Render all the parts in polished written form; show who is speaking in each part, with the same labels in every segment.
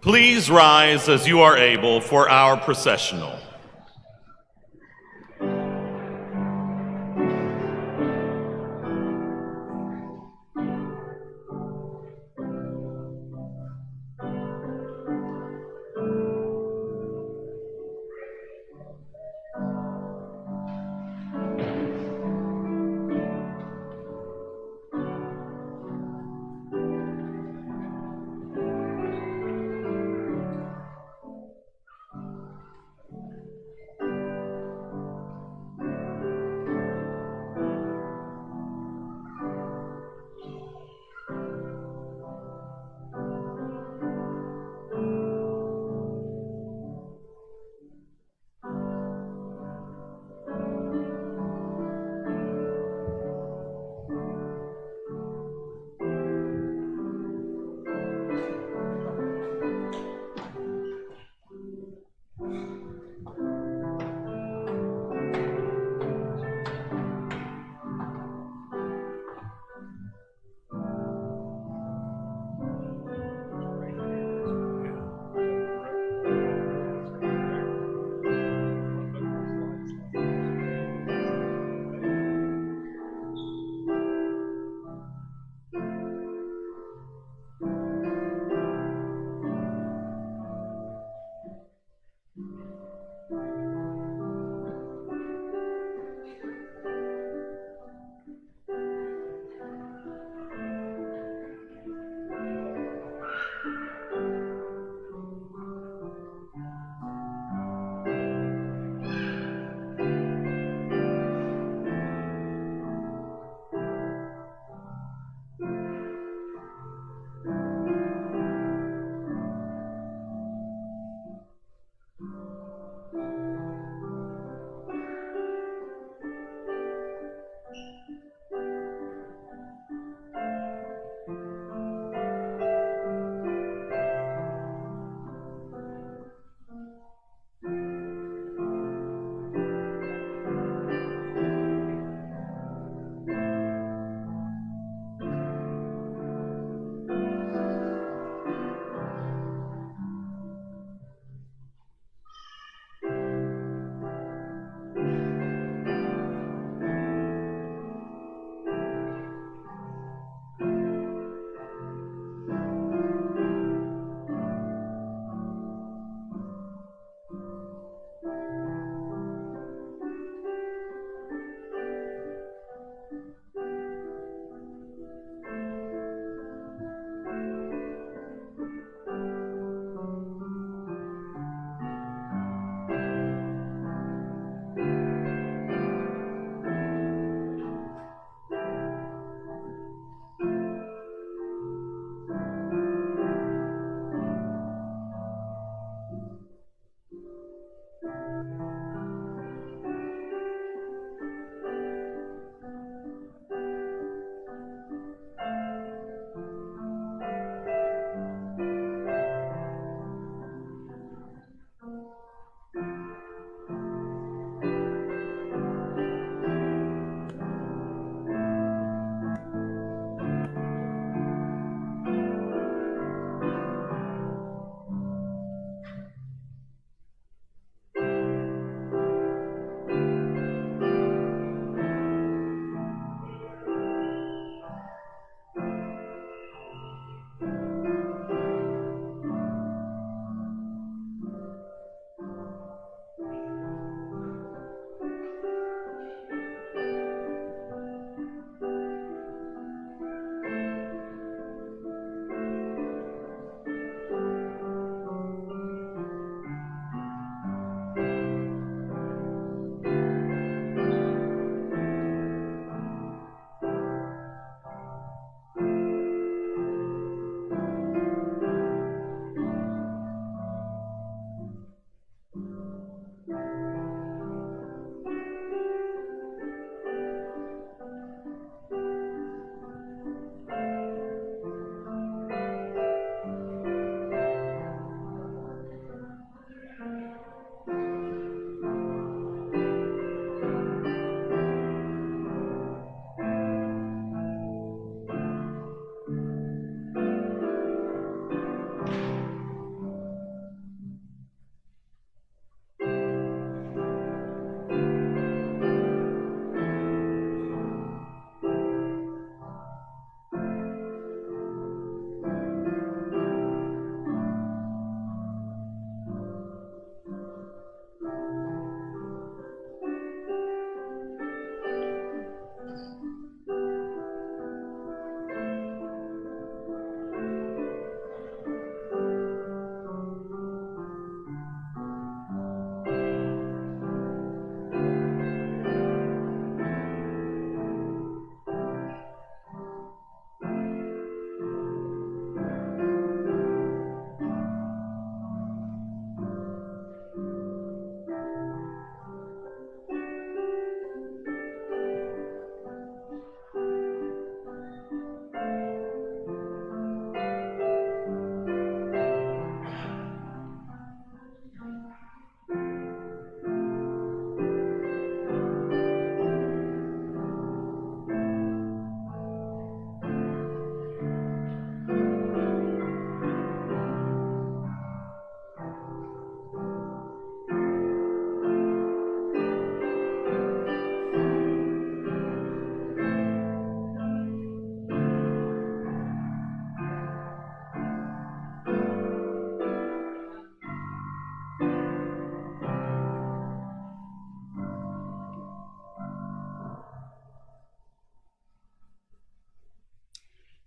Speaker 1: Please rise as you are able for our processional.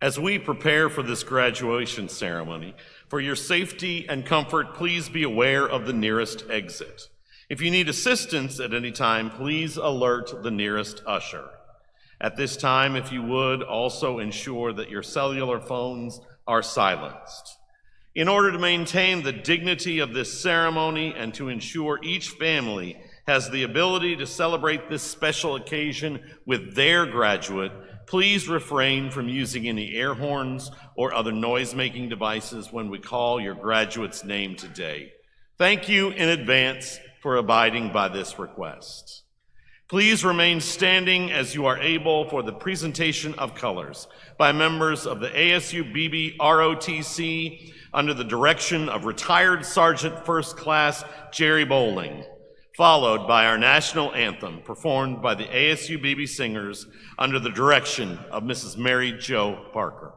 Speaker 1: As we prepare for this graduation ceremony, for your safety and comfort, please be aware of the nearest exit. If you need assistance at any time, please alert the nearest usher. At this time, if you would, also ensure that your cellular phones are silenced. In order to maintain the dignity of this ceremony and to ensure each family has the ability to celebrate this special occasion with their graduate, please refrain from using any air horns or other noise-making devices when we call your graduate's name today. Thank you in advance for abiding by this request. Please remain standing as you are able for the presentation of colors by members of the ASU-Beebe ROTC under the direction of retired Sergeant First Class Jerry Bowling, followed by our national anthem performed by the ASU-Beebe Singers under the direction of Mrs. Mary Jo Parker.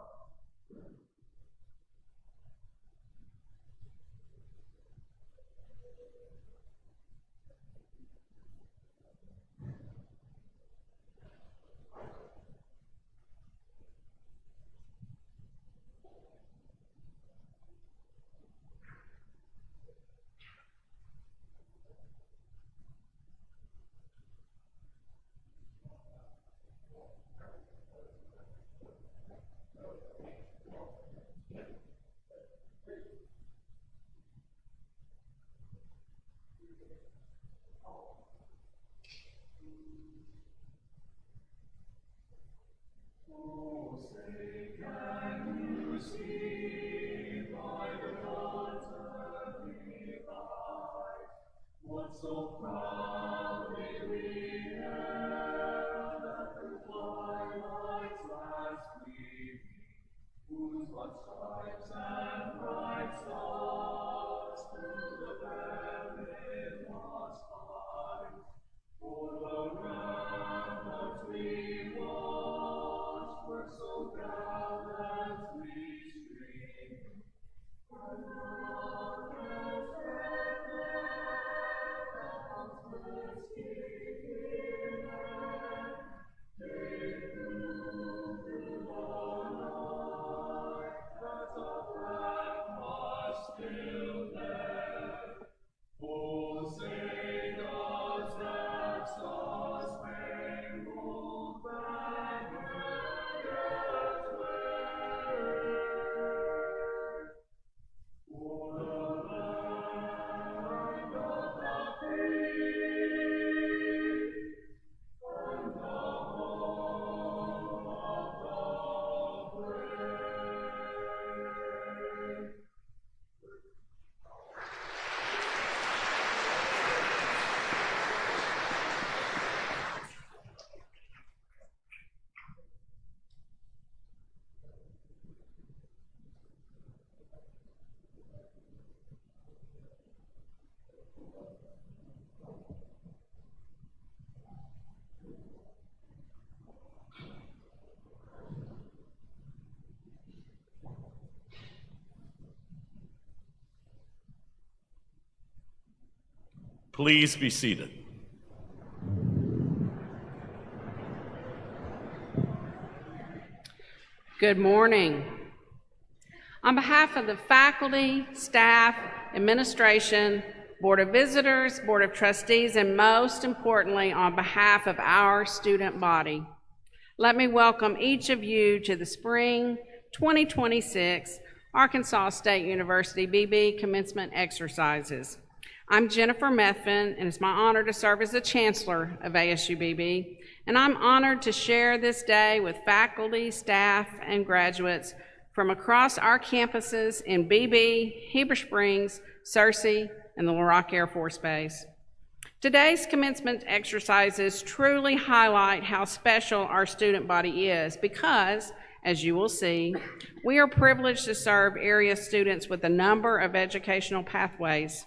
Speaker 1: Please be seated.
Speaker 2: Good morning. On behalf of the faculty, staff, administration, Board of Visitors, Board of Trustees, and most importantly, on behalf of our student body, let me welcome each of you to the Spring 2026 Arkansas State University Beebe Commencement Exercises. I'm Jennifer Methvin, and it's my honor to serve as the Chancellor of ASU-Beebe, and I'm honored to share this day with faculty, staff, and graduates from across our campuses in Beebe, Heber Springs, Searcy, and the Little Rock Air Force Base. Today's commencement exercises truly highlight how special our student body is because, as you will see, we are privileged to serve area students with a number of educational pathways.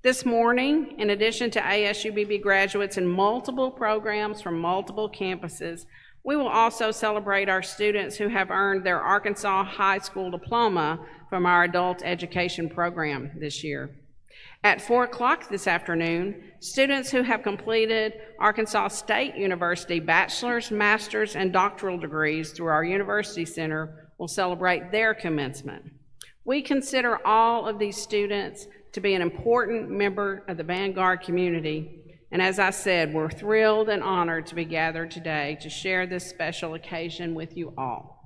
Speaker 2: This morning, in addition to ASU-Beebe graduates in multiple programs from multiple campuses, we will also celebrate our students who have earned their Arkansas High School diploma from our adult education program this year. At 4 o'clock this afternoon, students who have completed Arkansas State University bachelor's, master's, and doctoral degrees through our University Center will celebrate their commencement. We consider all of these students to be an important member of the Vanguard community, and as I said, we're thrilled and honored to be gathered today to share this special occasion with you all.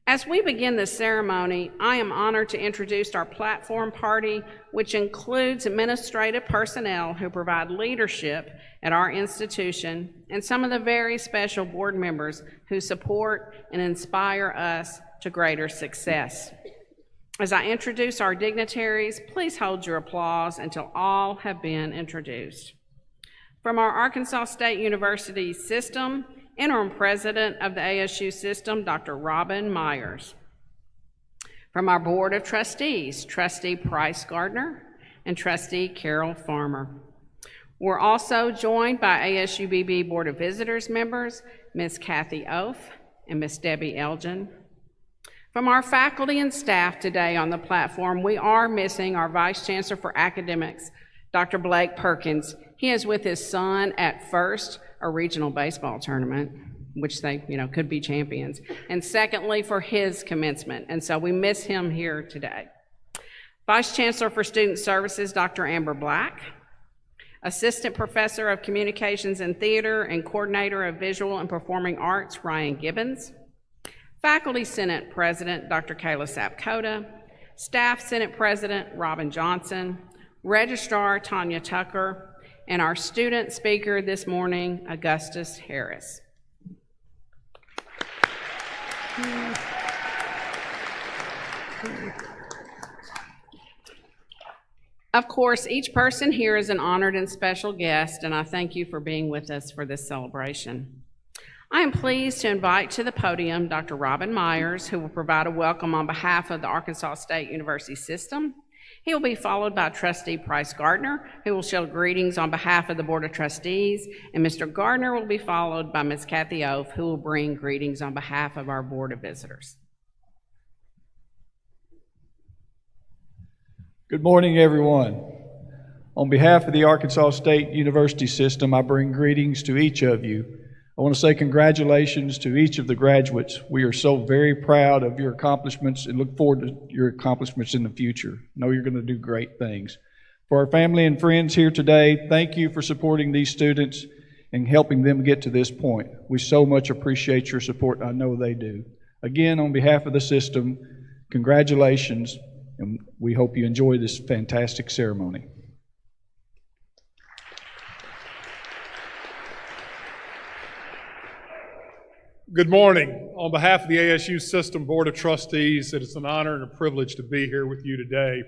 Speaker 2: As we begin this ceremony, I am honored to introduce our platform party, which includes administrative personnel who provide leadership at our institution, and some of the very special board members who support and inspire us to greater success. As I introduce our dignitaries, please hold your applause until all have been introduced. From our Arkansas State University system, Interim President of the ASU system, Dr. Robin Myers. From our Board of Trustees, Trustee Price Gardner and Trustee Carol Farmer. We're also joined by ASU-Beebe Board of Visitors members, Ms. Kathy Oaf and Ms. Debbie Elgin. From our faculty and staff today on the platform, we are missing our Vice Chancellor for Academics, Dr. Blake Perkins. He is with his son at first, a regional baseball tournament, which they, could be champions, and secondly, for his commencement, and so we miss him here today. Vice Chancellor for Student Services, Dr. Amber Black. Assistant Professor of Communications and Theater and Coordinator of Visual and Performing Arts, Ryan Gibbons. Faculty Senate President, Dr. Kayla Sapkota. Staff Senate President, Robin Johnson. Registrar, Tanya Tucker. And our student speaker this morning, Augustus Harris. Of course, each person here is an honored and special guest, and I thank you for being with us for this celebration. I am pleased to invite to the podium Dr. Robin Myers, who will provide a welcome on behalf of the Arkansas State University system. He will be followed by Trustee Price Gardner, who will show greetings on behalf of the Board of Trustees, and Mr. Gardner will be followed by Ms. Kathy Oaf, who will bring greetings on behalf of our Board of Visitors.
Speaker 3: Good morning, everyone. On behalf of the Arkansas State University system, I bring greetings to each of you. I want to say congratulations to each of the graduates. We are so very proud of your accomplishments and look forward to your accomplishments in the future. I know you're going to do great things. For our family and friends here today, thank you for supporting these students and helping them get to this point. We so much appreciate your support. I know they do. Again, on behalf of the system, congratulations, and we hope you enjoy this fantastic ceremony.
Speaker 4: Good morning. On behalf of the ASU System Board of Trustees, it is an honor and a privilege to be here with you today.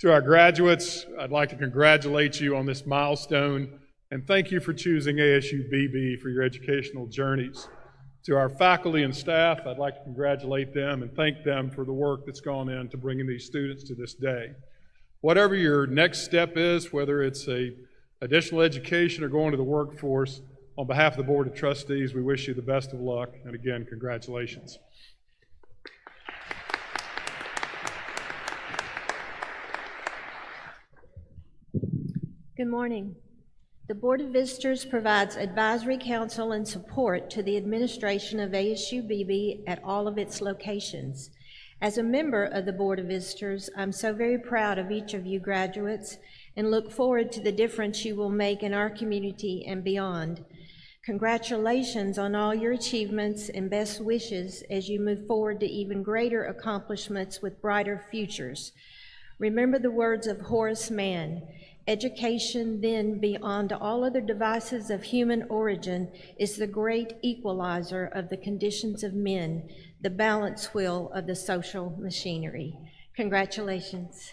Speaker 4: To our graduates, I'd like to congratulate you on this milestone and thank you for choosing ASU-Beebe for your educational journeys. To our faculty and staff, I'd like to congratulate them and thank them for the work that's gone into bringing these students to this day. Whatever your next step is, whether it's additional education or going to the workforce, on behalf of the Board of Trustees, we wish you the best of luck, and again, congratulations.
Speaker 5: Good morning. The Board of Visitors provides advisory counsel and support to the administration of ASU-Beebe at all of its locations. As a member of the Board of Visitors, I'm so very proud of each of you graduates and look forward to the difference you will make in our community and beyond. Congratulations on all your achievements and best wishes as you move forward to even greater accomplishments with brighter futures. Remember the words of Horace Mann, education then beyond all other devices of human origin is the great equalizer of the conditions of men, the balance wheel of the social machinery. Congratulations.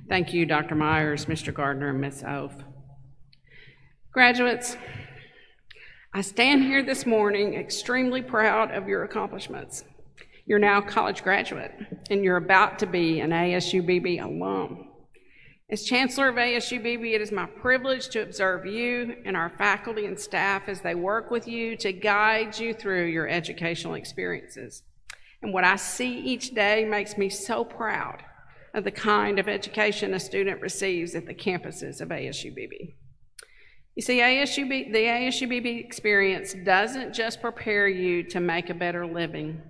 Speaker 2: Thank you, Dr. Myers, Mr. Gardner, and Ms. Oaf. Graduates, I stand here this morning extremely proud of your accomplishments. You're now a college graduate, and you're about to be an ASU-Beebe alum. As Chancellor of ASU-Beebe, it is my privilege to observe you and our faculty and staff as they work with you to guide you through your educational experiences. And what I see each day makes me so proud of the kind of education a student receives at the campuses of ASU-Beebe. You see, the ASU-Beebe experience doesn't just prepare you to make a better living.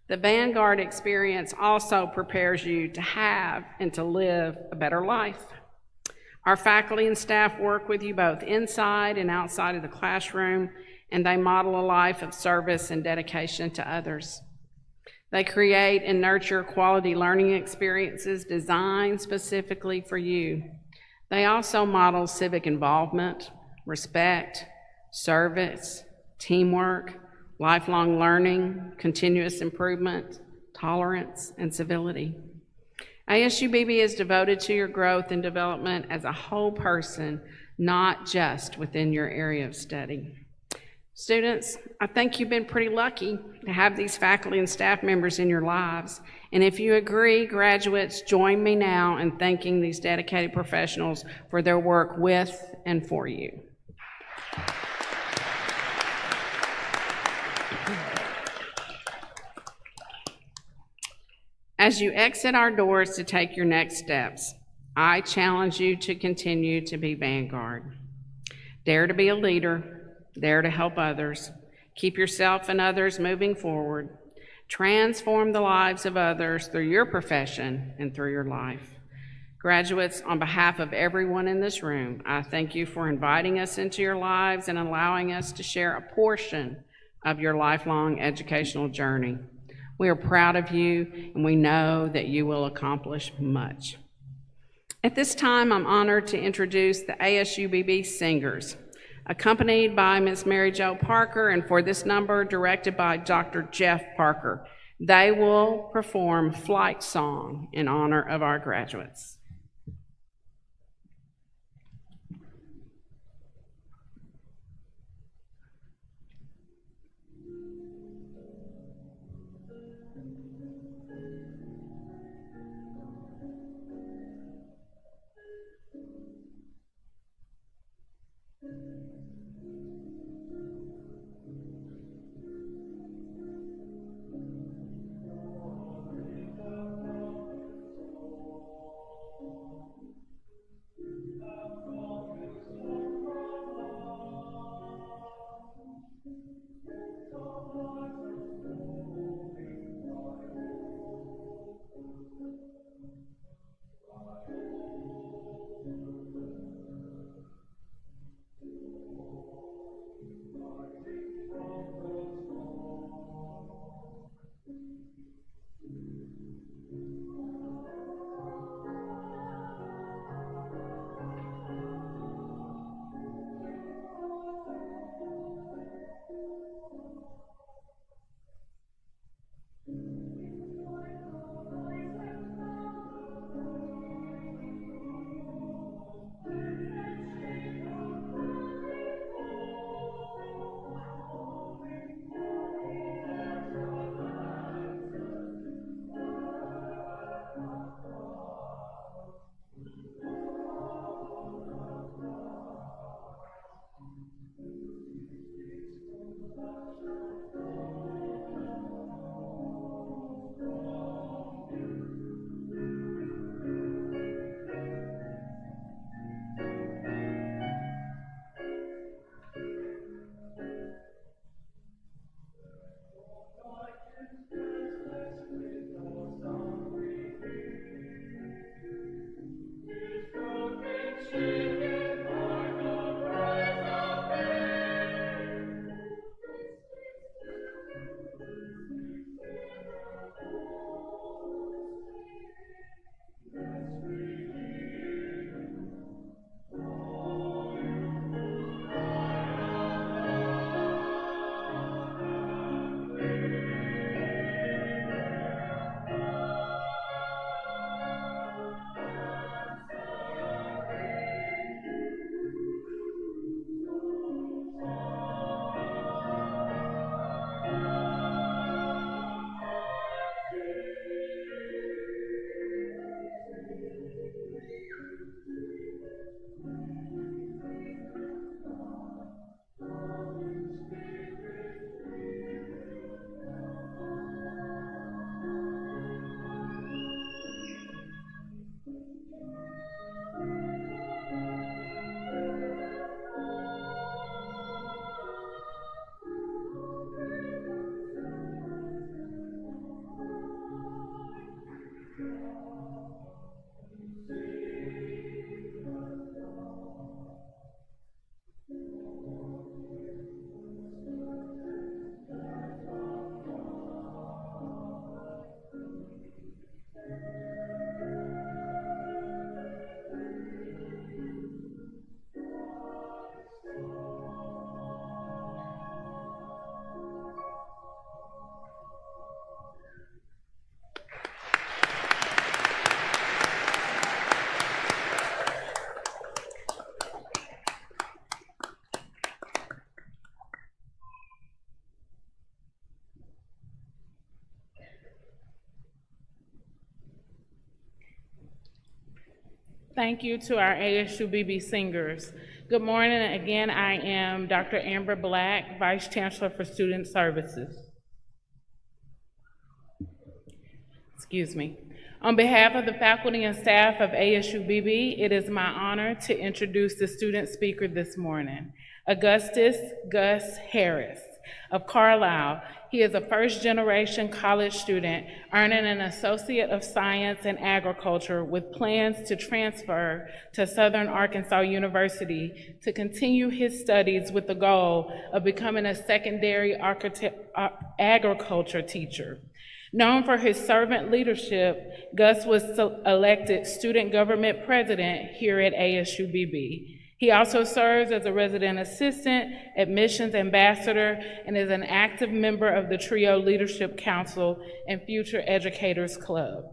Speaker 2: The Vanguard experience also prepares you to have and to live a better life. Our faculty and staff work with you both inside and outside of the classroom, and they model a life of service and dedication to others. They create and nurture quality learning experiences designed specifically for you. They also model civic involvement, respect, service, teamwork, lifelong learning, continuous improvement, tolerance, and civility. ASU-Beebe is devoted to your growth and development as a whole person, not just within your area of study. Students, I think you've been pretty lucky to have these faculty and staff members in your lives. And if you agree, graduates, join me now in thanking these dedicated professionals for their work with and for you. As you exit our doors to take your next steps, I challenge you to continue to be Vanguard. Dare to be a leader. Dare to help others. Keep yourself and others moving forward. Transform the lives of others through your profession and through your life. Graduates, on behalf of everyone in this room, I thank you for inviting us into your lives and allowing us to share a portion of your lifelong educational journey. We are proud of you, and we know that you will accomplish much. At this time, I'm honored to introduce the ASU-Beebe Singers, accompanied by Ms. Mary Jo Parker, and for this number, directed by Dr. Jeff Parker. They will perform Flight Song in honor of our graduates.
Speaker 6: Thank you to our ASU-Beebe singers. Good morning. Again, I am Dr. Amber Black, Vice Chancellor for Student Services. Excuse me. On behalf of the faculty and staff of ASU-Beebe, it is my honor to introduce the student speaker this morning, Augustus Gus Harris of Carlisle. He is a first-generation college student earning an Associate of Science in Agriculture with plans to transfer to Southern Arkansas University to continue his studies with the goal of becoming a secondary agriculture teacher. Known for his servant leadership, Gus was elected student government president here at ASU-Beebe. He also serves as a resident assistant, admissions ambassador, and is an active member of the TRIO Leadership Council and Future Educators Club.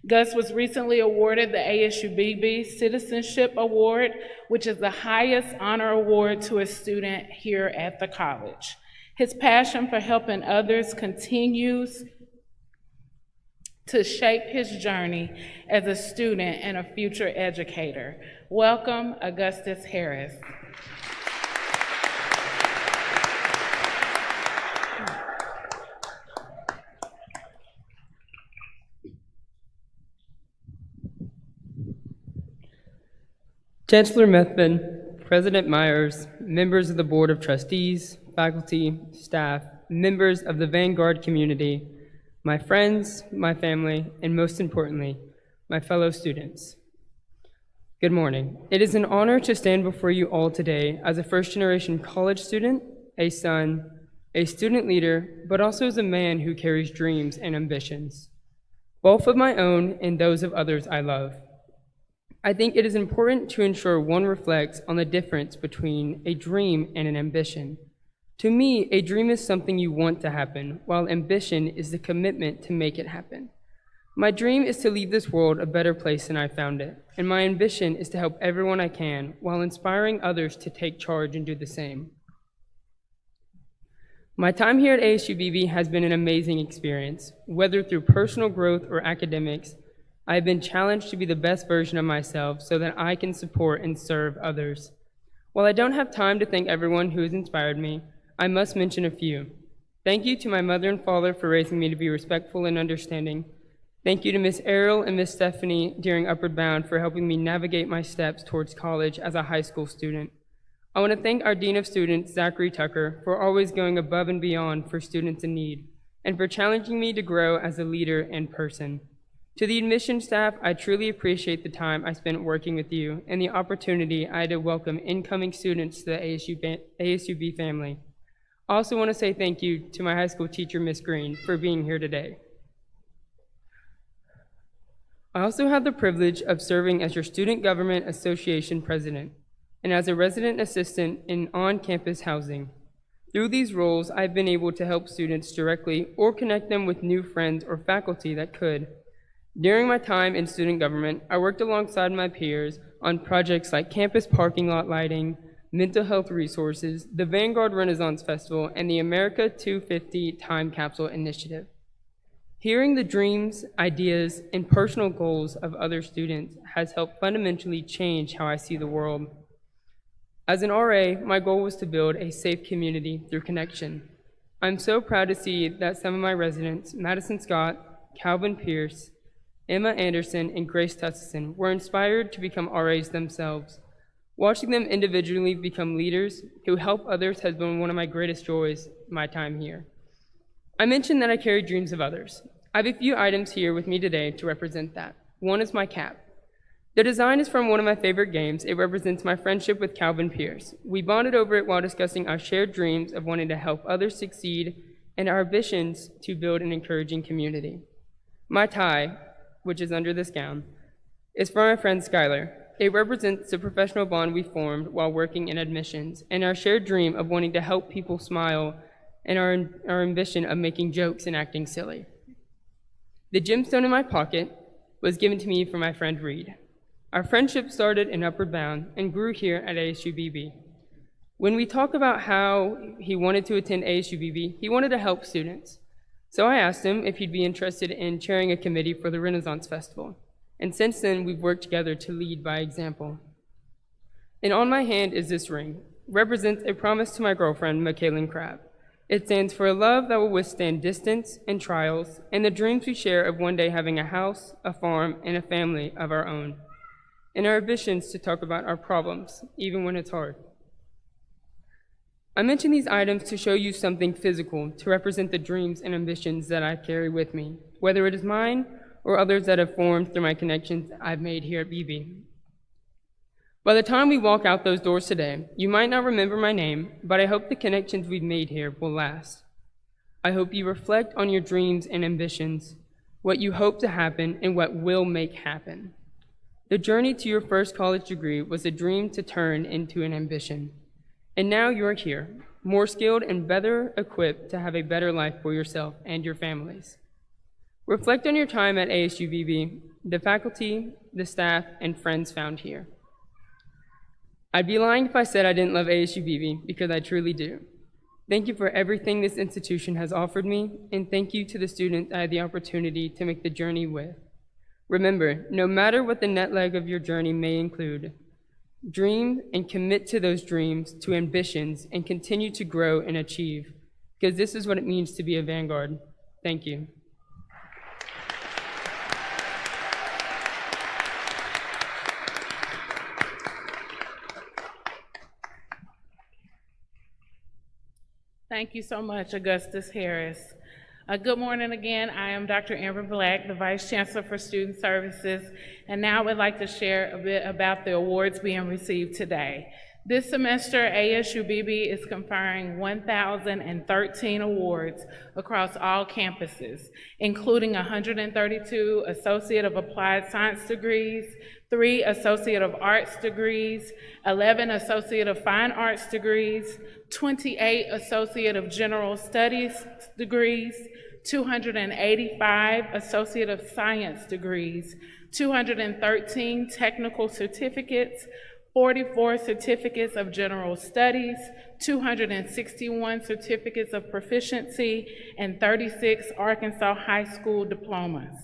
Speaker 6: Gus was recently awarded the ASU-Beebe Citizenship Award, which is the highest honor award to a student here at the college. His passion for helping others continues to shape his journey as a student and a future educator. Welcome, Augustus Harris.
Speaker 7: Chancellor Methvin, President Myers, members of the Board of Trustees, faculty, staff, members of the Vanguard community, my friends, my family, and most importantly, my fellow students. Good morning. It is an honor to stand before you all today as a first-generation college student, a son, a student leader, but also as a man who carries dreams and ambitions, both of my own and those of others I love. I think it is important to ensure one reflects on the difference between a dream and an ambition. To me, a dream is something you want to happen, while ambition is the commitment to make it happen. My dream is to leave this world a better place than I found it, and my ambition is to help everyone I can while inspiring others to take charge and do the same. My time here at ASU-Beebe has been an amazing experience. Whether through personal growth or academics, I have been challenged to be the best version of myself so that I can support and serve others. While I don't have time to thank everyone who has inspired me, I must mention a few. Thank you to my mother and father for raising me to be respectful and understanding. Thank you to Miss Errol and Miss Stephanie during Upward Bound for helping me navigate my steps towards college as a high school student. I want to thank our Dean of Students, Zachary Tucker, for always going above and beyond for students in need, and for challenging me to grow as a leader and person. To the admissions staff, I truly appreciate the time I spent working with you and the opportunity I had to welcome incoming students to the ASU-Beebe family. I also want to say thank you to my high school teacher, Miss Green, for being here today. I also have the privilege of serving as your Student Government Association President and as a resident assistant in on-campus housing. Through these roles, I've been able to help students directly or connect them with new friends or faculty that could. During my time in student government, I worked alongside my peers on projects like campus parking lot lighting, mental health resources, the Vanguard Renaissance Festival, and the America 250 Time Capsule Initiative. Hearing the dreams, ideas, and personal goals of other students has helped fundamentally change how I see the world. As an RA, my goal was to build a safe community through connection. I'm so proud to see that some of my residents, Madison Scott, Calvin Pierce, Emma Anderson, and Grace Tussison, were inspired to become RAs themselves. Watching them individually become leaders who help others has been one of my greatest joys my time here. I mentioned that I carry dreams of others. I have a few items here with me today to represent that. One is my cap. The design is from one of my favorite games. It represents my friendship with Calvin Pierce. We bonded over it while discussing our shared dreams of wanting to help others succeed and our ambitions to build an encouraging community. My tie, which is under this gown, is for my friend Skylar. It represents the professional bond we formed while working in admissions and our shared dream of wanting to help people smile and our ambition of making jokes and acting silly. The gemstone in my pocket was given to me from my friend Reed. Our friendship started in Upward Bound and grew here at ASU-Beebe. When we talk about how he wanted to attend ASU-Beebe, he wanted to help students. So I asked him if he'd be interested in chairing a committee for the Renaissance Festival. And since then, we've worked together to lead by example. And on my hand is this ring, represents a promise to my girlfriend, McKaylin Crabb. It stands for a love that will withstand distance and trials, and the dreams we share of one day having a house, a farm, and a family of our own, and our ambitions to talk about our problems, even when it's hard. I mention these items to show you something physical to represent the dreams and ambitions that I carry with me, whether it is mine or others that have formed through my connections I've made here at Beebe. By the time we walk out those doors today, you might not remember my name, but I hope the connections we've made here will last. I hope you reflect on your dreams and ambitions, what you hope to happen and what will make happen. The journey to your first college degree was a dream to turn into an ambition. And now you're here, more skilled and better equipped to have a better life for yourself and your families. Reflect on your time at ASU-Beebe, the faculty, the staff, and friends found here. I'd be lying if I said I didn't love ASU-Beebe, because I truly do. Thank you for everything this institution has offered me, and thank you to the students I had the opportunity to make the journey with. Remember, no matter what the net leg of your journey may include, dream and commit to those dreams, to ambitions, and continue to grow and achieve, because this is what it means to be a vanguard. Thank you.
Speaker 6: Thank you so much, Augustus Harris. Good morning again. I am Dr. Amber Black, the Vice Chancellor for Student Services, and now I would like to share a bit about the awards being received today. This semester, ASU-Beebe is conferring 1,013 awards across all campuses, including 132 Associate of Applied Science degrees, 3 Associate of Arts degrees, 11 Associate of Fine Arts degrees, 28 Associate of General Studies degrees, 285 Associate of Science degrees, 213 technical certificates, 44 certificates of general studies, 261 certificates of proficiency, and 36 Arkansas high school diplomas.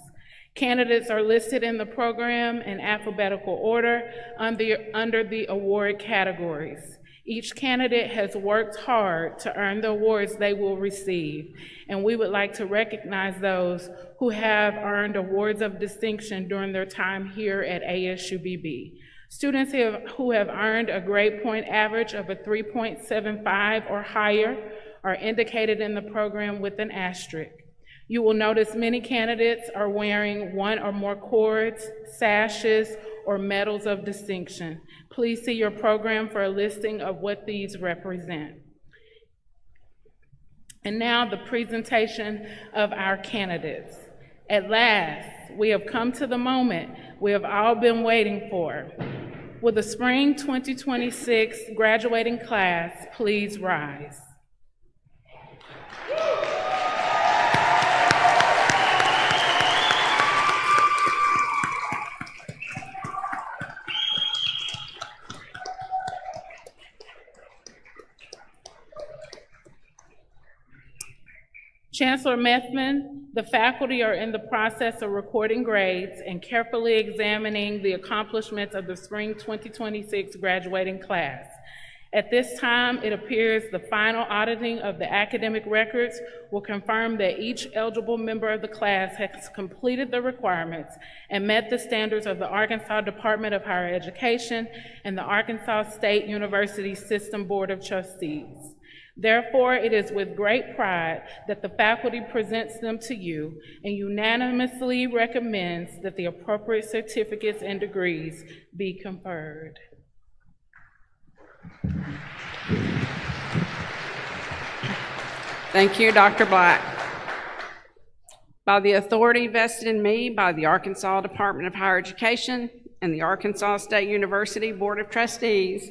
Speaker 6: Candidates are listed in the program in alphabetical order under the award categories. Each candidate has worked hard to earn the awards they will receive, and we would like to recognize those who have earned awards of distinction during their time here at ASU-Beebe. Students who have earned a grade point average of a 3.75 or higher are indicated in the program with an asterisk. You will notice many candidates are wearing one or more cords, sashes, or medals of distinction. Please see your program for a listing of what these represent. And now the presentation of our candidates. At last, we have come to the moment we have all been waiting for. Will the spring 2026 graduating class please rise? Chancellor Methman, the faculty are in the process of recording grades and carefully examining the accomplishments of the spring 2026 graduating class. At this time, it appears the final auditing of the academic records will confirm that each eligible member of the class has completed the requirements and met the standards of the Arkansas Department of Higher Education and the Arkansas State University System Board of Trustees. Therefore, it is with great pride that the faculty presents them to you and unanimously recommends that the appropriate certificates and degrees be conferred.
Speaker 2: Thank you, Dr. Black. By the authority vested in me by the Arkansas Department of Higher Education and the Arkansas State University Board of Trustees,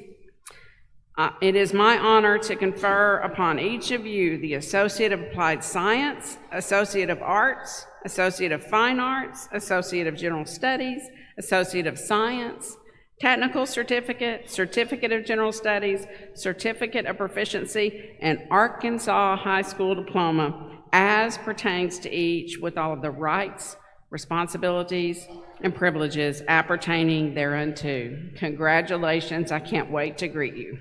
Speaker 2: it is my honor to confer upon each of you the Associate of Applied Science, Associate of Arts, Associate of Fine Arts, Associate of General Studies, Associate of Science, Technical Certificate, Certificate of General Studies, Certificate of Proficiency, and Arkansas High School Diploma as pertains to each, with all of the rights, responsibilities, and privileges appertaining thereunto. Congratulations. I can't wait to greet you.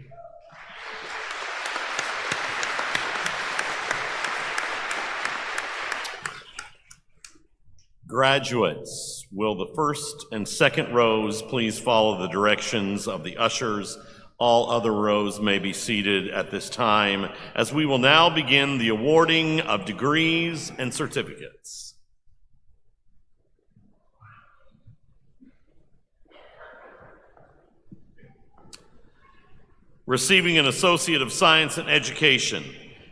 Speaker 1: Graduates, will the first and second rows please follow the directions of the ushers? All other rows may be seated at this time, as we will now begin the awarding of degrees and certificates. Receiving an Associate of Science in Education,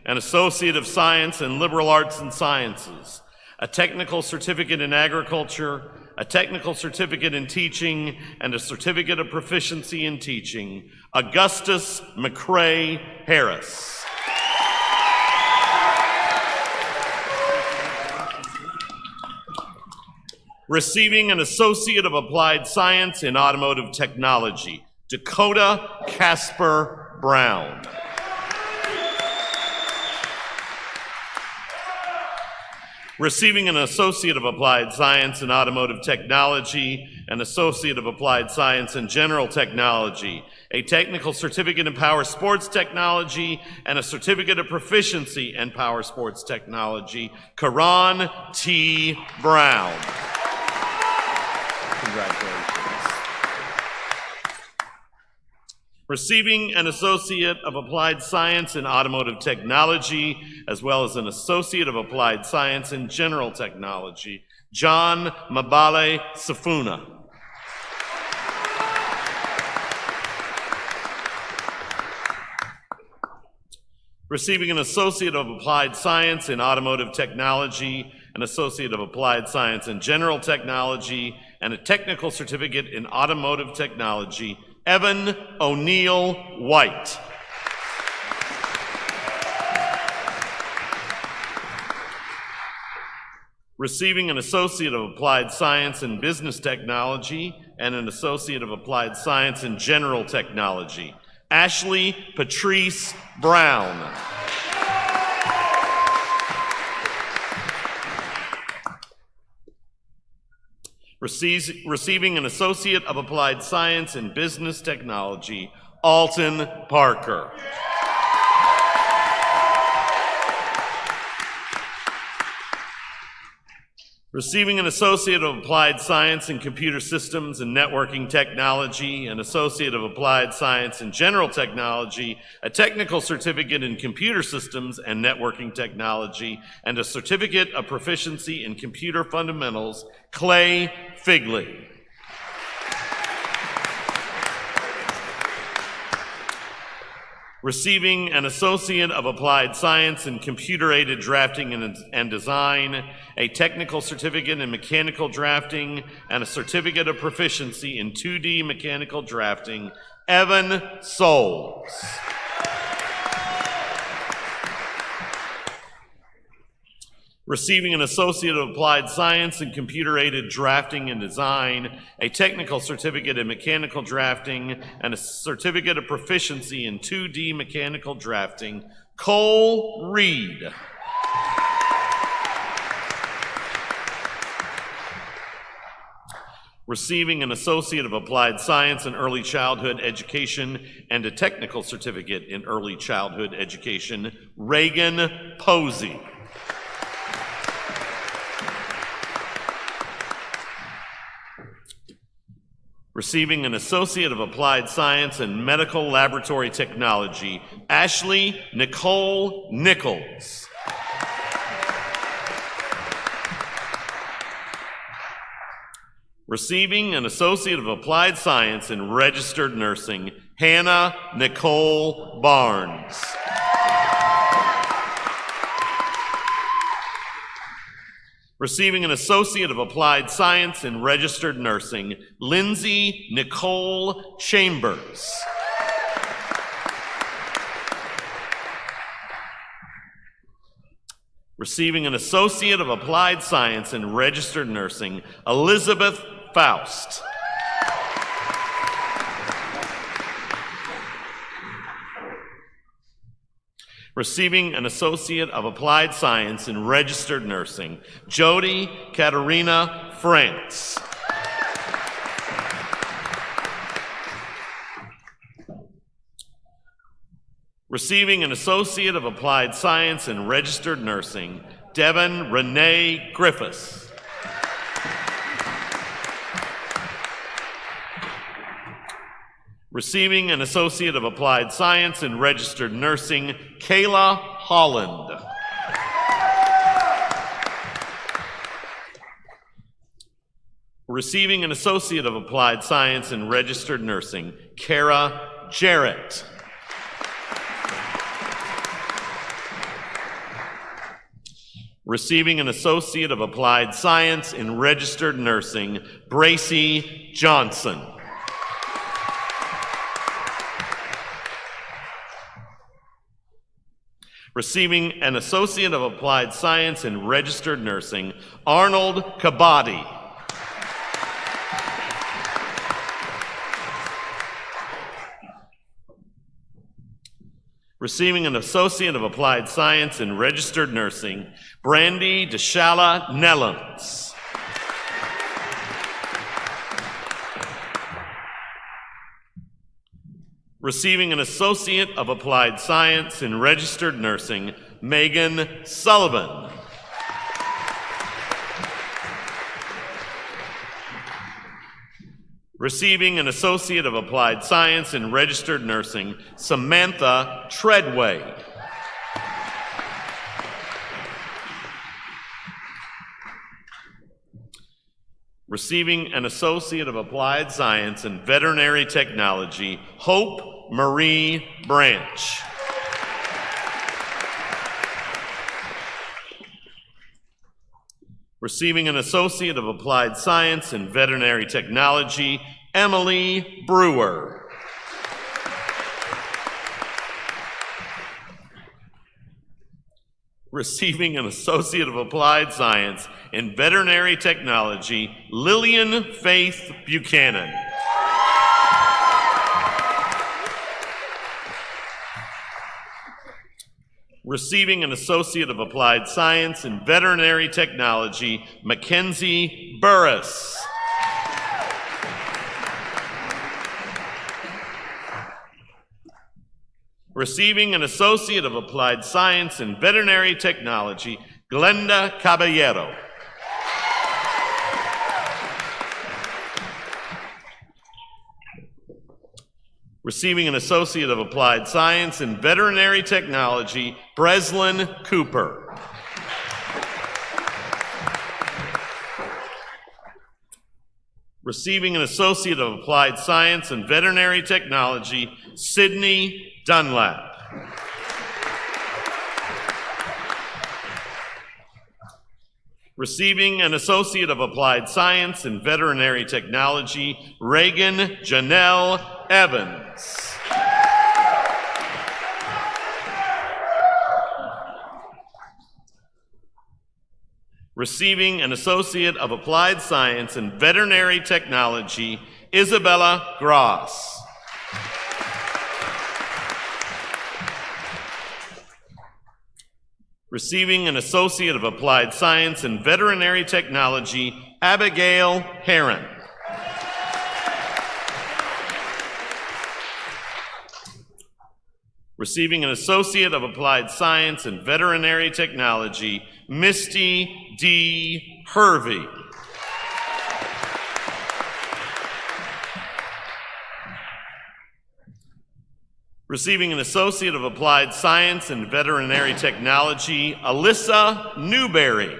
Speaker 1: an Associate of Science in Liberal Arts and Sciences, a Technical Certificate in Agriculture, a Technical Certificate in Teaching, and a Certificate of Proficiency in Teaching, Augustus McCrae Harris. Receiving an Associate of Applied Science in Automotive Technology, Dakota Casper Brown. Receiving an Associate of Applied Science in Automotive Technology, an Associate of Applied Science in General Technology, a Technical Certificate in Power Sports Technology, and a Certificate of Proficiency in Power Sports Technology, Karan T. Brown. Congratulations. Receiving an Associate of Applied Science in Automotive Technology, as well as an Associate of Applied Science in General Technology, John Mabale Safuna. Receiving an Associate of Applied Science in Automotive Technology, an Associate of Applied Science in General Technology, and a Technical Certificate in Automotive Technology, Evan O'Neill White. Receiving an Associate of Applied Science in Business Technology and an Associate of Applied Science in General Technology, Ashley Patrice Brown. Receiving an Associate of Applied Science in Business Technology, Alton Parker. Receiving an Associate of Applied Science in Computer Systems and Networking Technology, an Associate of Applied Science in General Technology, a Technical Certificate in Computer Systems and Networking Technology, and a Certificate of Proficiency in Computer Fundamentals, Clay Figley. Receiving an Associate of Applied Science in Computer-Aided Drafting and Design, a Technical Certificate in Mechanical Drafting, and a Certificate of Proficiency in 2D Mechanical Drafting, Evan Souls. Receiving an Associate of Applied Science in Computer-Aided Drafting and Design, a Technical Certificate in Mechanical Drafting, and a Certificate of Proficiency in 2D Mechanical Drafting, Cole Reed. Receiving an Associate of Applied Science in Early Childhood Education and a Technical Certificate in Early Childhood Education, Reagan Posey. Receiving an Associate of Applied Science in Medical Laboratory Technology, Ashley Nicole Nichols. Receiving an Associate of Applied Science in Registered Nursing, Hannah Nicole Barnes. Receiving an Associate of Applied Science in Registered Nursing, Lindsay Nicole Chambers. Receiving an Associate of Applied Science in Registered Nursing, Elizabeth Faust. Receiving an Associate of Applied Science in Registered Nursing, Jody Katerina France. Receiving an Associate of Applied Science in Registered Nursing, Devin Renee Griffiths. Receiving an Associate of Applied Science in Registered Nursing, Kayla Holland. Receiving an Associate of Applied Science in Registered Nursing, Kara Jarrett. Receiving an Associate of Applied Science in Registered Nursing, Bracy Johnson. Receiving an Associate of Applied Science in Registered Nursing, Arnold Kabadi. Receiving an Associate of Applied Science in Registered Nursing, Brandy Deshala Nellums. Receiving an Associate of Applied Science in Registered Nursing, Megan Sullivan. Receiving an Associate of Applied Science in Registered Nursing, Samantha Treadway. Receiving an Associate of Applied Science in Veterinary Technology, Hope Marie Branch. Receiving an Associate of Applied Science in Veterinary Technology, Emily Brewer. Receiving an Associate of Applied Science in Veterinary Technology, Lillian Faith Buchanan. Receiving an Associate of Applied Science in Veterinary Technology, Mackenzie Burris. Receiving an Associate of Applied Science in Veterinary Technology, Glenda Caballero. Receiving an Associate of Applied Science in Veterinary Technology, Breslin Cooper. Receiving an Associate of Applied Science in Veterinary Technology, Sydney Dunlap. Receiving an Associate of Applied Science in Veterinary Technology, Reagan Janelle Evans. Receiving an Associate of Applied Science in Veterinary Technology, Isabella Gross. Receiving an Associate of Applied Science in Veterinary Technology, Abigail Heron. Receiving an Associate of Applied Science in Veterinary Technology, Misty D. Hervey. Receiving an Associate of Applied Science in Veterinary Technology, Alyssa Newberry.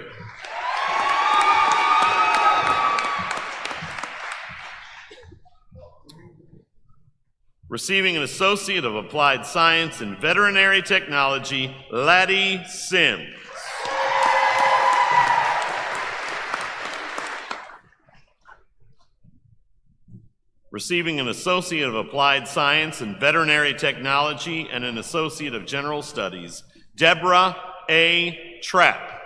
Speaker 1: Receiving an Associate of Applied Science in Veterinary Technology, Laddie Sims. Receiving an Associate of Applied Science in Veterinary Technology and an Associate of General Studies, Deborah A. Trapp.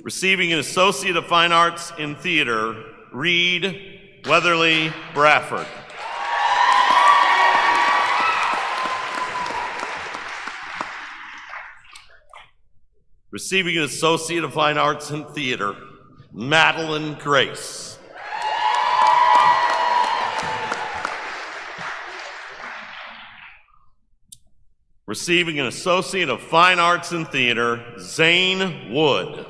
Speaker 1: Receiving an Associate of Fine Arts in Theater, Reed Weatherly Bradford. Receiving an Associate of Fine Arts in Theater, Madeline Grace. Receiving an Associate of Fine Arts in Theater, Zane Wood.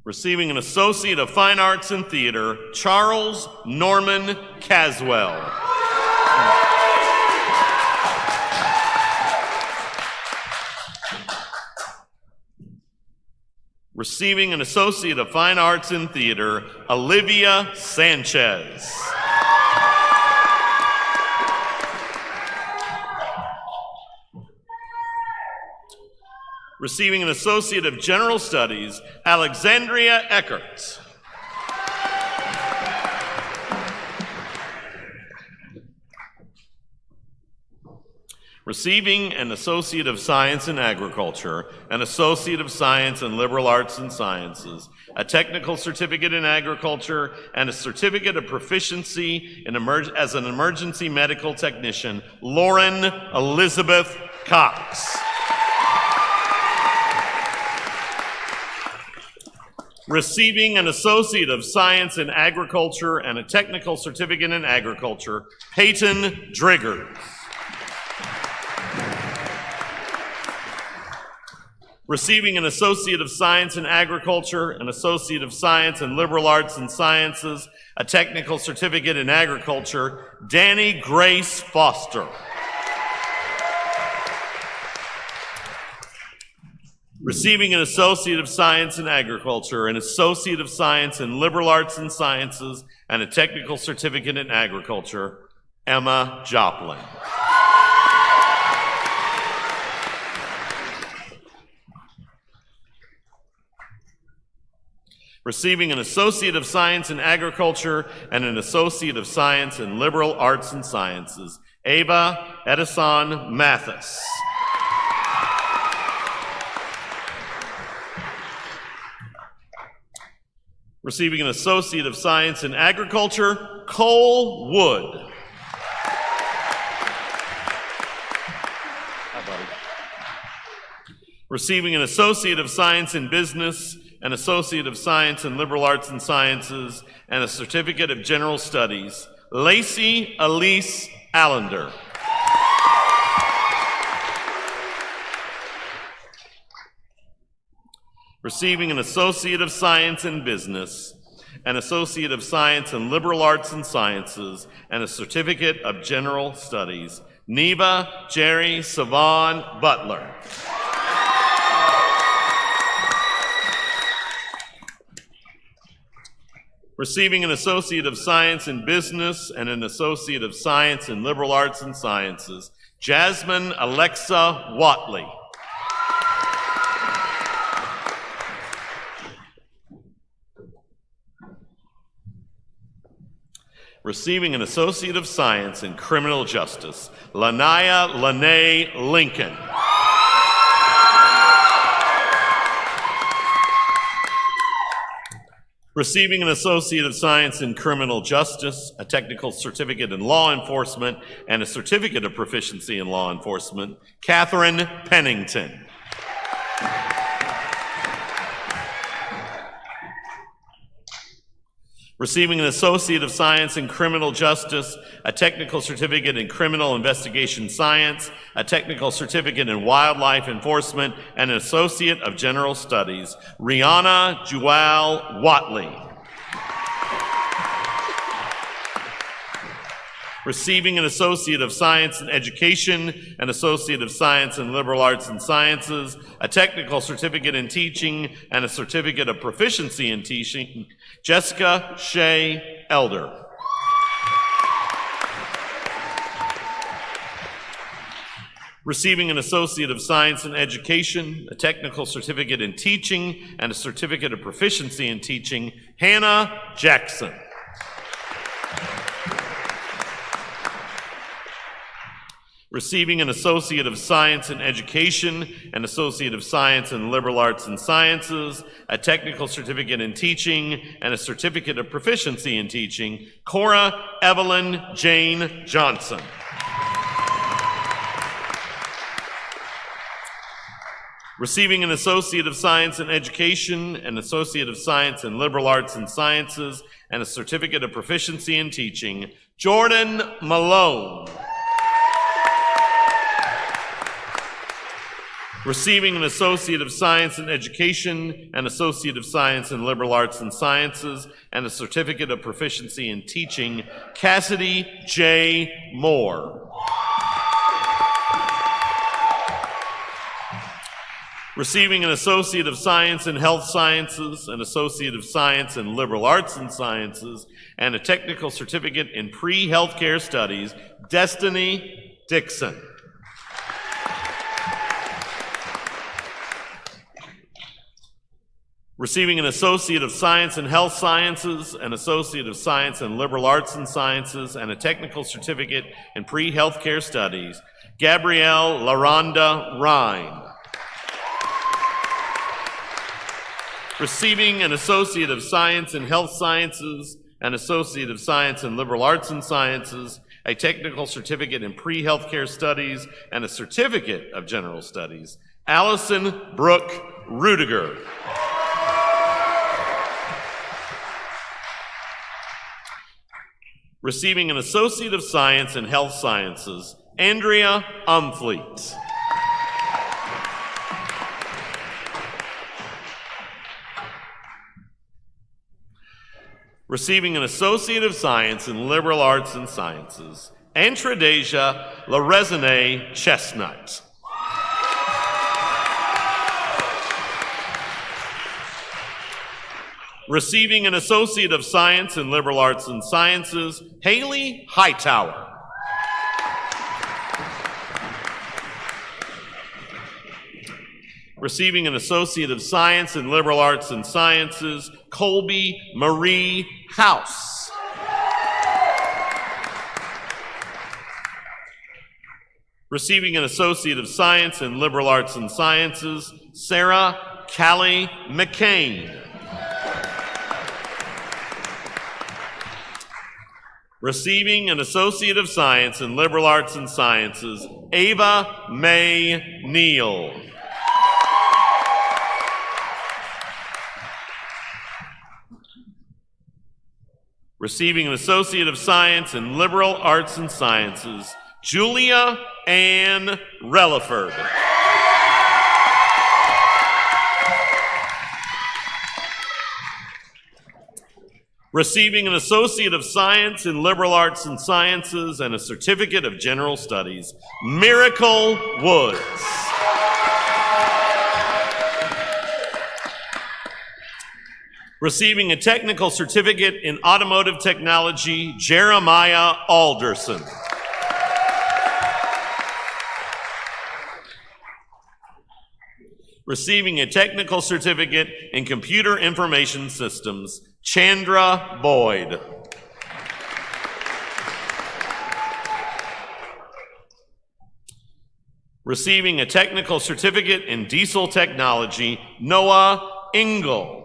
Speaker 1: Receiving an Associate of Fine Arts in Theater, Charles Norman Caswell. Receiving an Associate of Fine Arts in Theater, Olivia Sanchez. Receiving an Associate of General Studies, Alexandria Eckert. Receiving an Associate of Science in Agriculture, an Associate of Science in Liberal Arts and Sciences, a Technical Certificate in Agriculture, and a Certificate of Proficiency in as an Emergency Medical Technician, Lauren Elizabeth Cox. Receiving an Associate of Science in Agriculture and a Technical Certificate in Agriculture, Peyton Driggers. Receiving an Associate of Science in Agriculture, an Associate of Science in Liberal Arts and Sciences, a Technical Certificate in Agriculture, Danny Grace Foster. Receiving an Associate of Science in Agriculture, an Associate of Science in Liberal Arts and Sciences, and a Technical Certificate in Agriculture, Emma Joplin. Receiving an Associate of Science in Agriculture and an Associate of Science in Liberal Arts and Sciences, Ava Edison Mathis. Receiving an Associate of Science in Agriculture, Cole Wood. Hi, buddy. Receiving an Associate of Science in Business, an Associate of Science in Liberal Arts and Sciences, and a Certificate of General Studies, Lacey Elise Allender. Receiving an Associate of Science in Business, an Associate of Science in Liberal Arts and Sciences, and a Certificate of General Studies, Neva Jerry Savon Butler. Receiving an Associate of Science in Business and an Associate of Science in Liberal Arts and Sciences, Jasmine Alexa Watley. Receiving an Associate of Science in Criminal Justice, Lanaya Lene Lincoln. Receiving an Associate of Science in Criminal Justice, a Technical Certificate in Law Enforcement, and a Certificate of Proficiency in Law Enforcement, Catherine Pennington. Receiving an Associate of Science in Criminal Justice, a Technical Certificate in Criminal Investigation Science, a Technical Certificate in Wildlife Enforcement, and an Associate of General Studies, Rihanna Jewel Watley. Receiving an Associate of Science in Education, an Associate of Science in Liberal Arts and Sciences, a Technical Certificate in Teaching, and a Certificate of Proficiency in Teaching, Jessica Shea Elder. Receiving an Associate of Science in Education, a Technical Certificate in Teaching, and a Certificate of Proficiency in Teaching, Hannah Jackson. Receiving an Associate of Science in Education, an Associate of Science in Liberal Arts and Sciences, a Technical Certificate in Teaching, and a Certificate of Proficiency in Teaching, Cora Evelyn Jane Johnson. Receiving an Associate of Science in Education, an Associate of Science in Liberal Arts and Sciences, and a Certificate of Proficiency in Teaching, Jordan Malone. Receiving an Associate of Science in Education, an Associate of Science in Liberal Arts and Sciences, and a Certificate of Proficiency in Teaching, Cassidy J. Moore. Receiving an Associate of Science in Health Sciences, an Associate of Science in Liberal Arts and Sciences, and a Technical Certificate in Pre-Healthcare Studies, Destiny Dixon. Receiving an Associate of Science in Health Sciences, an Associate of Science in Liberal Arts and Sciences, and a Technical Certificate in Pre-Healthcare Studies, Gabrielle LaRonda Rhine. Receiving an Associate of Science in Health Sciences, an Associate of Science in Liberal Arts and Sciences, a Technical Certificate in Pre-Healthcare Studies, and a Certificate of General Studies, Allison Brooke Rudiger. Receiving an Associate of Science in Health Sciences, Andrea Umfleet. Receiving an Associate of Science in Liberal Arts and Sciences, Antradeja LaResine Chestnut. Receiving an Associate of Science in Liberal Arts and Sciences, Haley Hightower. Receiving an Associate of Science in Liberal Arts and Sciences, Colby Marie House. Receiving an Associate of Science in Liberal Arts and Sciences, Sarah Callie McCain. Receiving an Associate of Science in Liberal Arts and Sciences, Ava Mae Neal. Receiving an Associate of Science in Liberal Arts and Sciences, Julia Ann Relaford. Receiving an Associate of Science in Liberal Arts and Sciences and a Certificate of General Studies, Miracle Woods. Receiving a Technical Certificate in Automotive Technology, Jeremiah Alderson. Receiving a Technical Certificate in Computer Information Systems, Chandra Boyd. Receiving a Technical Certificate in Diesel Technology, Noah Engel.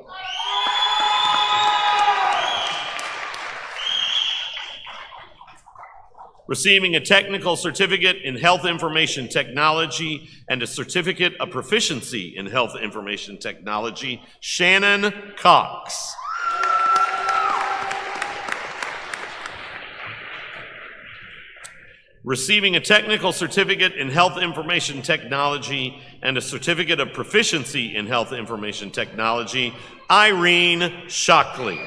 Speaker 1: Receiving a Technical Certificate in Health Information Technology and a Certificate of Proficiency in Health Information Technology, Shannon Cox. Receiving a Technical Certificate in Health Information Technology and a Certificate of Proficiency in Health Information Technology, Irene Shockley.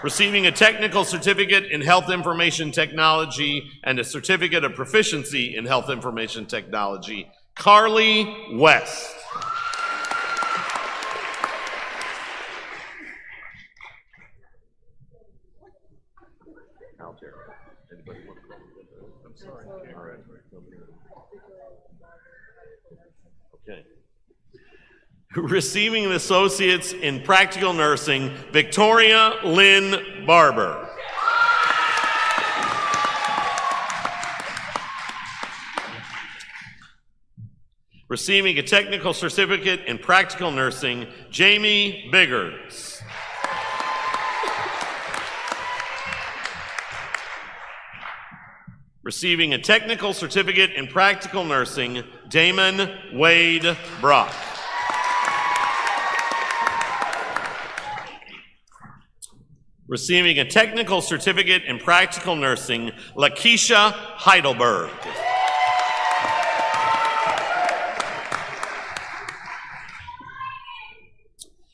Speaker 1: Receiving a Technical Certificate in Health Information Technology and a Certificate of Proficiency in Health Information Technology, Carly West. Okay. Receiving an associate's in practical nursing, Victoria Lynn Barber. Receiving a technical certificate in practical nursing, Jamie Biggers. Receiving a technical certificate in practical nursing, Damon Wade Brock. Receiving a technical certificate in practical nursing, Lakeisha Heidelberg.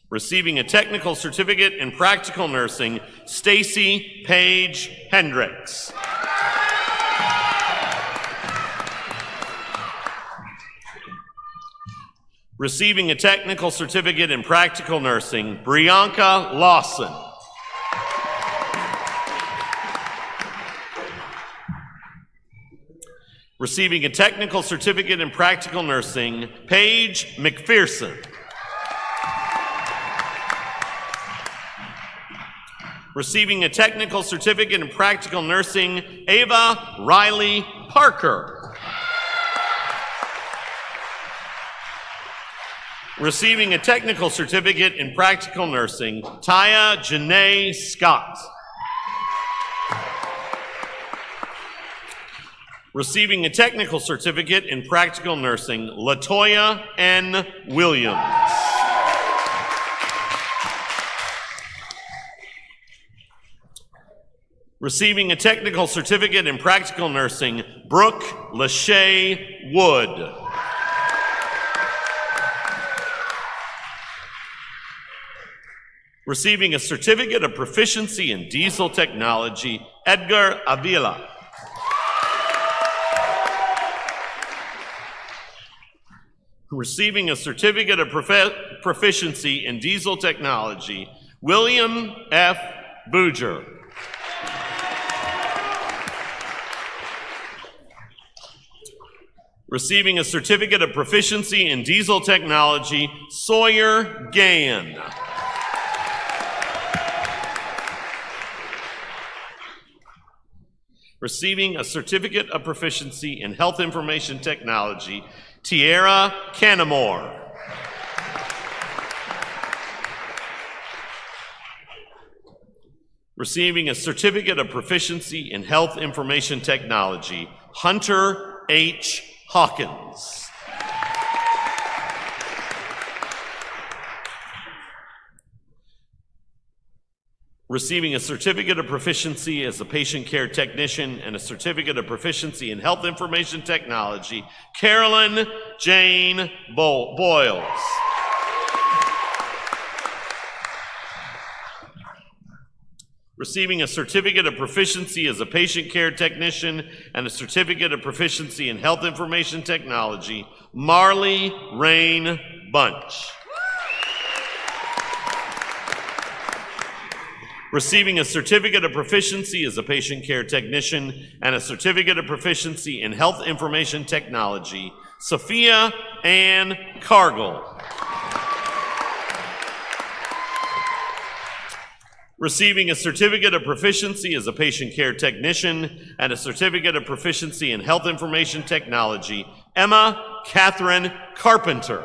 Speaker 1: Receiving a technical certificate in practical nursing, Stacy Paige Hendricks. Receiving a technical certificate in practical nursing, Brianka Lawson. Receiving a technical certificate in practical nursing, Paige McPherson. Receiving a technical certificate in practical nursing, Ava Riley Parker. Receiving a technical certificate in practical nursing, Taya Janae Scott. Receiving a technical certificate in practical nursing, Latoya N. Williams. Receiving a technical certificate in practical nursing, Brooke Lachey Wood. Receiving a certificate of proficiency in diesel technology, Edgar Avila. Receiving a certificate of proficiency in diesel technology, William F. Booger. Receiving a certificate of proficiency in diesel technology, Sawyer Gann. Receiving a certificate of proficiency in health information technology, Tierra Canamore. Receiving a certificate of proficiency in health information technology, Hunter H. Hawkins. Receiving a certificate of proficiency as a patient care technician and a certificate of proficiency in health information technology, Carolyn Jane Boyles. Receiving a certificate of proficiency as a patient care technician and a certificate of proficiency in health information technology, Marley Rain Bunch. Receiving a certificate of proficiency as a patient care technician and a certificate of proficiency in health information technology, Sophia Ann Cargill. Receiving a certificate of proficiency as a patient care technician and a certificate of proficiency in health information technology, Emma Catherine Carpenter.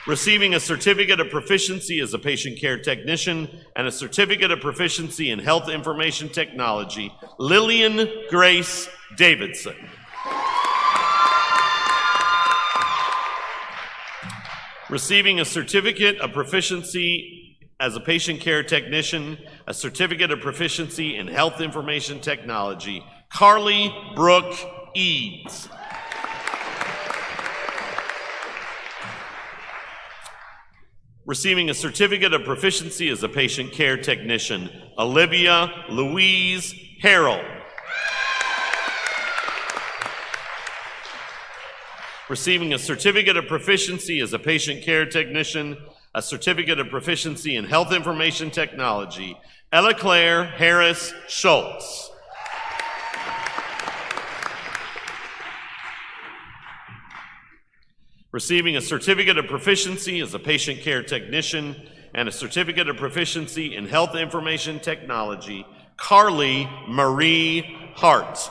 Speaker 1: Receiving a certificate of proficiency as a patient care technician and a certificate of proficiency in health information technology, Lillian Grace Davidson. Receiving a certificate of proficiency as a patient care technician, a certificate of proficiency in health information technology, Carly Brooke Eads. Receiving a certificate of proficiency as a patient care technician, Olivia Louise Harrell. Receiving a certificate of proficiency as a patient care technician, a certificate of proficiency in health information technology, Ella Claire Harris Schultz. Receiving a certificate of proficiency as a patient care technician and a certificate of proficiency in health information technology, Carly Marie Hart.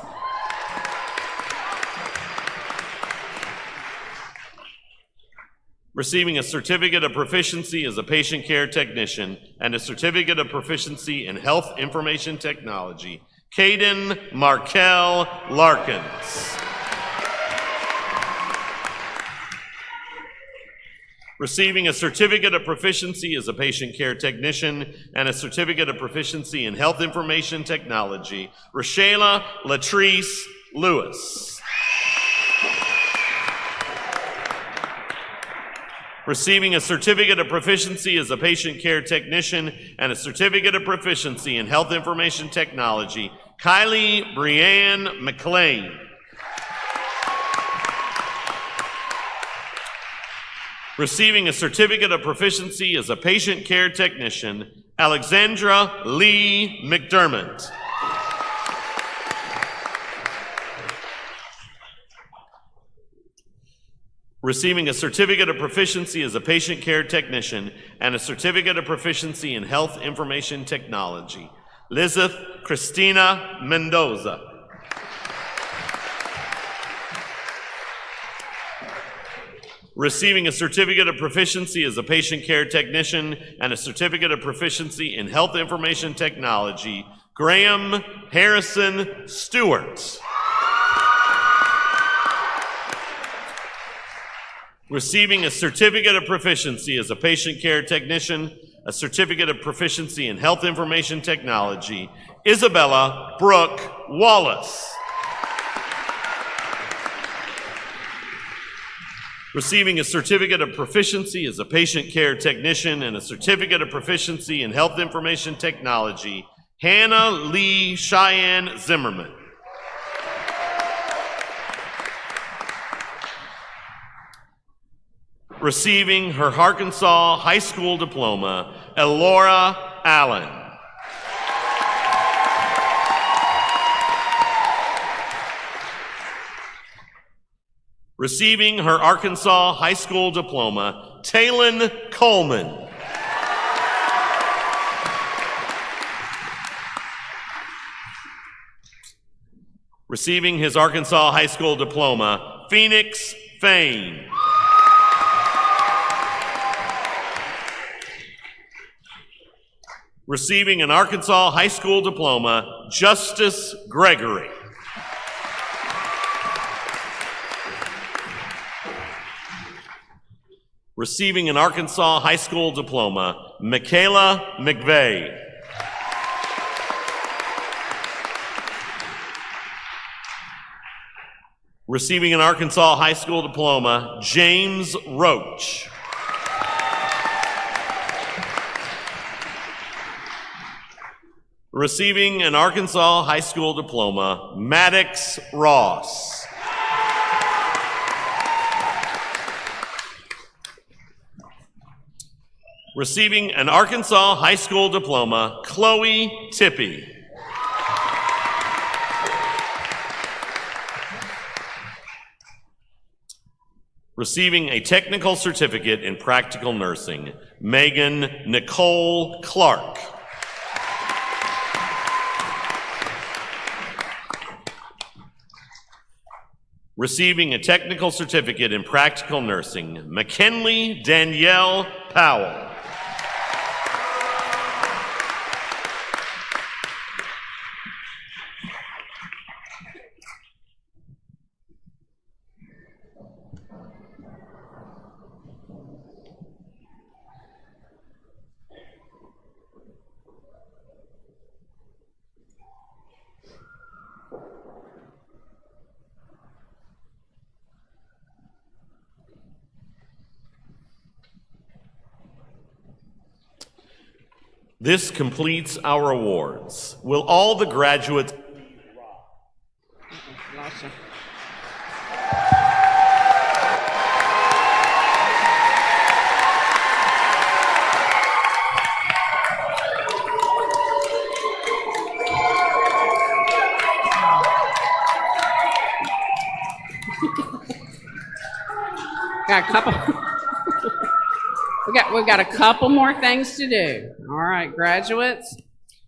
Speaker 1: Receiving a certificate of proficiency as a patient care technician and a certificate of proficiency in health information technology, Caden Markel Larkins. Receiving a certificate of proficiency as a patient care technician and a certificate of proficiency in health information technology, Rashayla Latrice Lewis. Receiving a certificate of proficiency as a patient care technician and a certificate of proficiency in health information technology, Kylie Brianne McLean. Receiving a certificate of proficiency as a patient care technician, Alexandra Lee McDermott. Receiving a certificate of proficiency as a patient care technician and a certificate of proficiency in health information technology, Lizeth Christina Mendoza. Receiving a certificate of proficiency as a patient care technician and a certificate of proficiency in health information technology, Graham Harrison Stewart. Receiving a certificate of proficiency as a patient care technician, a certificate of proficiency in health information technology, Isabella Brooke Wallace. Receiving a certificate of proficiency as a patient care technician and a certificate of proficiency in health information technology, Hannah Lee Cheyenne Zimmerman. Receiving her Arkansas High School diploma, Elora Allen. Receiving her Arkansas High School diploma, Talon Coleman. Receiving his Arkansas High School diploma, Phoenix Fain. Receiving an Arkansas High School diploma, Justice Gregory. Receiving an Arkansas High School diploma, Michaela McVeigh. Receiving an Arkansas High School diploma, James Roach. Receiving an Arkansas High School diploma, Maddox Ross. Receiving an Arkansas High School diploma, Chloe Tippy. Receiving a technical certificate in practical nursing, Megan Nicole Clark. Receiving a technical certificate in practical nursing, McKinley Danielle Powell. This completes our awards. Will all the graduates
Speaker 2: got a couple. We've got a couple more things to do. All right, graduates.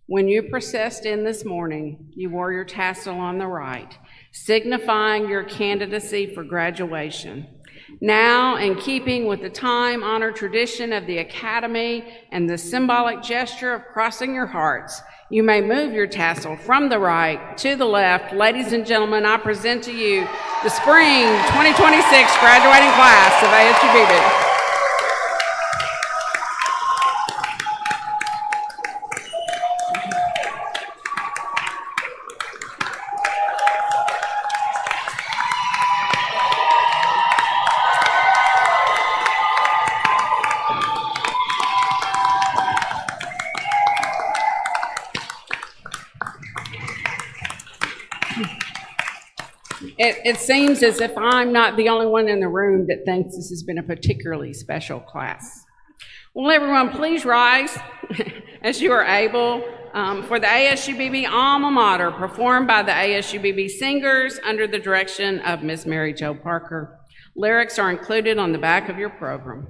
Speaker 2: When you processed in this morning, you wore your tassel on the right, signifying your candidacy for graduation. Now, in keeping with the time-honored tradition of the Academy and the symbolic gesture of crossing your hearts, you may move your tassel from the right to the left. Ladies and gentlemen, I present to you the Spring 2026 graduating class of ASU-Beebe. It seems as if I'm not the only one in the room that thinks this has been a particularly special class. Will everyone please rise as you are able for the ASU-Beebe alma mater performed by the ASU-Beebe singers under the direction of Miss Mary Jo Parker. Lyrics are included on the back of your program.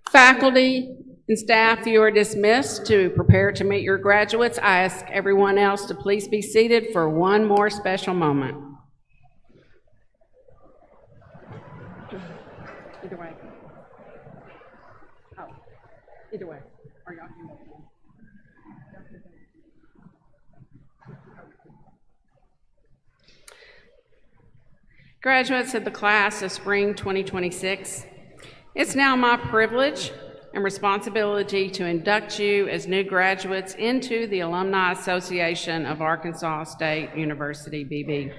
Speaker 2: Faculty and staff, you are dismissed to prepare to meet your graduates. I ask everyone else to please be seated for one more special moment. Either way. Oh, either way. Are y'all here? Graduates of the class of Spring 2026, it's now my privilege and responsibility to induct you as new graduates into the Alumni Association of Arkansas State University, Beebe.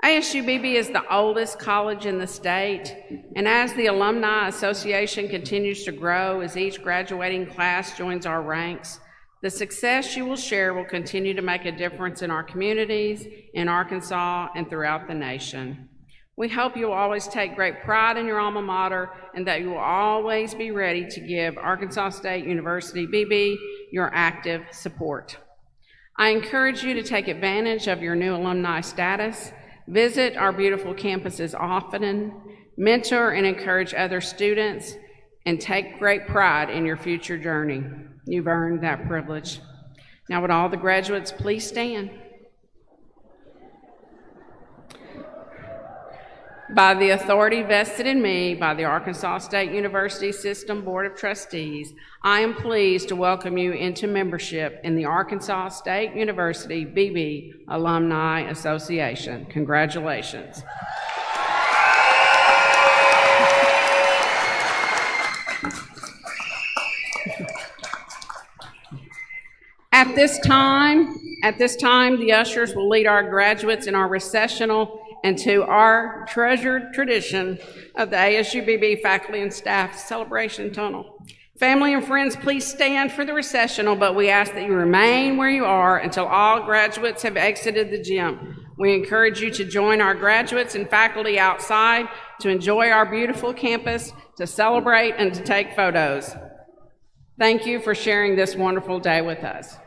Speaker 2: ASU-Beebe is the oldest college in the state, and as the Alumni Association continues to grow as each graduating class joins our ranks, the success you will share will continue to make a difference in our communities, in Arkansas, and throughout the nation. We hope you will always take great pride in your alma mater and that you will always be ready to give Arkansas State University, Beebe, your active support. I encourage you to take advantage of your new alumni status, visit our beautiful campuses often, mentor and encourage other students, and take great pride in your future journey. You've earned that privilege. Now would all the graduates please stand? By the authority vested in me by the Arkansas State University System Board of Trustees, I am pleased to welcome you into membership in the Arkansas State University Beebe Alumni Association. Congratulations. At this time, the ushers will lead our graduates in our recessional and to our treasured tradition of the ASU-Beebe faculty and staff celebration tunnel. Family and friends, please stand for the recessional, but we ask that you remain where you are until all graduates have exited the gym. We encourage you to join our graduates and faculty outside to enjoy our beautiful campus, to celebrate and to take photos. Thank you for sharing this wonderful day with us.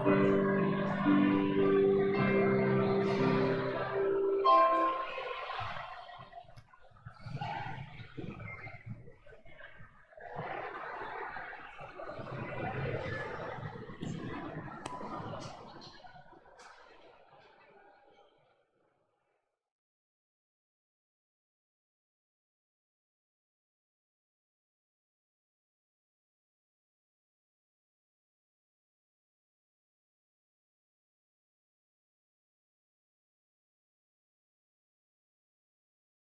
Speaker 2: Amen.